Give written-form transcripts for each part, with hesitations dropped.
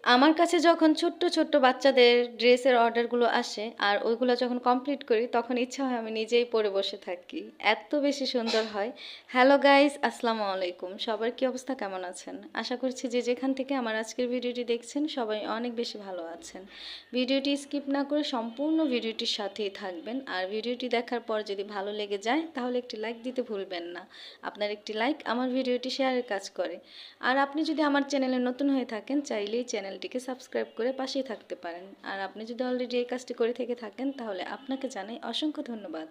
আমার কাছে যখন ছোট্ট, ছোট্ট বাচ্চাদের ড্রেসের অর্ডারগুলো আসে আর ওইগুলো যখন কমপ্লিট করি তখন ইচ্ছা হয় আমি নিজেই পরে বসে থাকি। এত বেশি সুন্দর হয়। হ্যালো গাইস, আসসালামু আলাইকুম। সবার কি অবস্থা, কেমন আছেন? আশা করছি যে যেখান থেকে আমার আজকের ভিডিওটি দেখছেন সবাই অনেক বেশি ভালো আছেন। ভিডিওটি স্কিপ না করে সম্পূর্ণ ভিডিওটির সাথেই থাকবেন। আর ভিডিওটি দেখার পর যদি ভালো লেগে যায় তাহলে একটি লাইক দিতে ভুলবেন না। আপনার একটি লাইক আমার ভিডিওটি শেয়ারের কাজ করে। আর আপনি যদি আমার চ্যানেলে নতুন হয়ে থাকেন চাইলেই চ্যানেলটিকে সাবস্ক্রাইব করে পাশেই থাকতে পারেন। আর আপনি যদি অলরেডি এই কাজটি করে থেকে থাকেন তাহলে আপনাকে জানাই অসংখ্য ধন্যবাদ।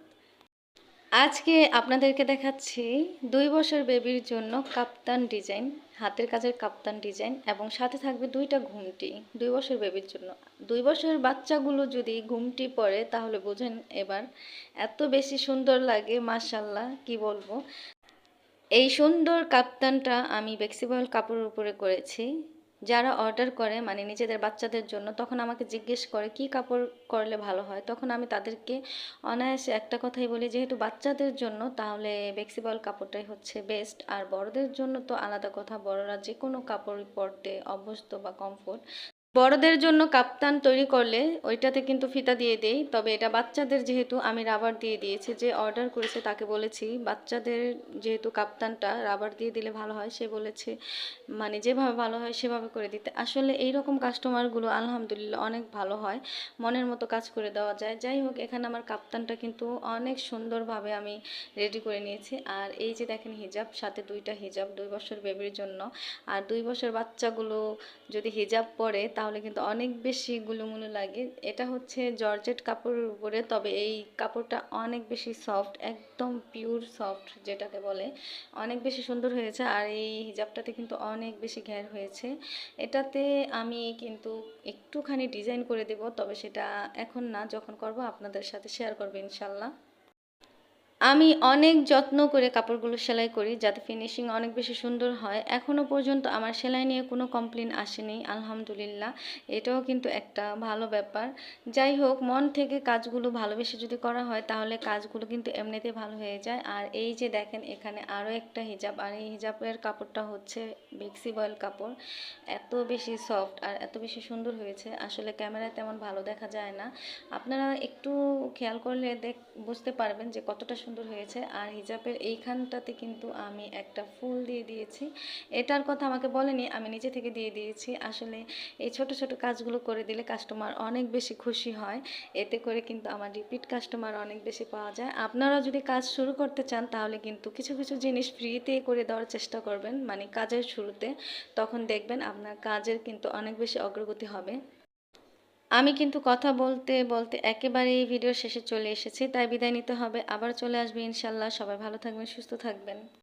আজকে আপনাদেরকে দেখাচ্ছি 2 বছর বেবির জন্য কাপ্তান ডিজাইন, হাতের কাজের কাপ্তান ডিজাইন, এবং সাথে থাকবে দুইটা ঘুমটি 2 বছর বেবির জন্য। 2 বছরের বাচ্চাগুলো যদি ঘুমটি পরে তাহলে বোঝেন এবার এত বেশি সুন্দর লাগে, মাশাল্লাহ কি বলবো। এই সুন্দর কাপ্তানটা আমি ফ্লেক্সিবল কাপড়ের উপরে করেছি। যারা অর্ডার করে মানে নিজেদের বাচ্চাদের জন্য তখন আমাকে জিজ্ঞেস করে কি কাপড় করলে ভালো হয়, তখন আমি তাদেরকে অনায়াসে একটা কথাই বলি, যেহেতু বাচ্চাদের জন্য তাহলে ফ্লেক্সিবল কাপড়টাই হচ্ছে বেস্ট। আর বড়দের জন্য তো আলাদা কথা, বড়রা যে কোনো কাপড় পরতে অভ্যস্ত বা কমফোর্ট। বড়দের জন্য কাপ্তান তৈরি করলে ওইটাতে কিন্তু ফিতা দিয়ে দেই, তবে এটা বাচ্চাদের যেহেতু আমি রাবার দিয়ে দিয়েছি। যে অর্ডার করেছে তাকে বলেছি বাচ্চাদের যেহেতু কাপ্তানটা রাবার দিয়ে দিলে ভালো হয়, সে বলেছে মানে যেভাবে ভালো হয় সেভাবে করে দিতে। আসলে এই রকম কাস্টমারগুলো আলহামদুলিল্লাহ অনেক ভালো হয়, মনের মতো কাজ করে দেওয়া যায়। যাই হোক, এখানে আমার কাপ্তানটা কিন্তু অনেক সুন্দরভাবে আমি রেডি করে নিয়েছি। আর এই যে দেখেন হিজাব, সাথে দুইটা হিজাব 2 বছর বেবির জন্য। আর 2 বছর বাচ্চাগুলো যদি হিজাব পরে তাহলে কিন্তু অনেক বেশি গুলুমুলু লাগে। এটা হচ্ছে জর্জেট কাপড়ের উপরে, তবে এই কাপড়টা অনেক বেশি সফট, একদম পিওর সফট যেটাকে বলে, অনেক বেশি সুন্দর হয়েছে। আর এই হিজাবটাতে কিন্তু অনেক বেশি ঘের হয়েছে। এটাতে আমি কিন্তু একটুখানি ডিজাইন করে দেব, তবে সেটা এখন না, যখন করব আপনাদের সাথে শেয়ার করবো ইনশাল্লাহ। আমি অনেক যত্ন করে কাপড়গুলো সেলাই করি যাতে ফিনিশিং অনেক বেশি সুন্দর হয়। এখনও পর্যন্ত আমার সেলাই নিয়ে কোনো কমপ্লেন আসেনি, আলহামদুলিল্লাহ। এটাও কিন্তু একটা ভালো ব্যাপার। যাই হোক, মন থেকে কাজগুলো ভালোবেসে যদি করা হয় তাহলে কাজগুলো কিন্তু এমনিতেই ভালো হয়ে যায়। আর এই যে দেখেন এখানে আরও একটা হিজাব, আর এই হিজাবের কাপড়টা হচ্ছে ফ্লেক্সিবল কাপড়। এত বেশি সফট আর এত বেশি সুন্দর হয়েছে, আসলে ক্যামেরায় তেমন ভালো দেখা যায় না। আপনারা একটু খেয়াল করলে বুঝতে পারবেন যে কতটা সুন্দর হয়েছে। আর হিজাবের এইখানটাতে কিন্তু আমি একটা ফুল দিয়ে দিয়েছি। এটার কথা আমাকে বলেনি, আমি নিজে থেকে দিয়ে দিয়েছি। আসলে এই ছোট ছোট কাজগুলো করে দিলে কাস্টমার অনেক বেশি খুশি হয়। এতে করে কিন্তু আমার রিপিট কাস্টমার অনেক বেশি পাওয়া যায়। আপনারা যদি কাজ শুরু করতে চান তাহলে কিন্তু কিছু কিছু জিনিস ফ্রিতে করে দেওয়ার চেষ্টা করবেন, মানে কাজের শুরুতে। তখন দেখবেন আপনার কাজের কিন্তু অনেক বেশি অগ্রগতি হবে। আমি কিন্তু কথা বলতে বলতে একেবারেই ভিডিও শেষে চলে এসেছি, তাই বিদায় নিতে হবে। আবার চলে আসবে ইনশাল্লাহ। সবাই ভালো থাকবেন, সুস্থ থাকবেন।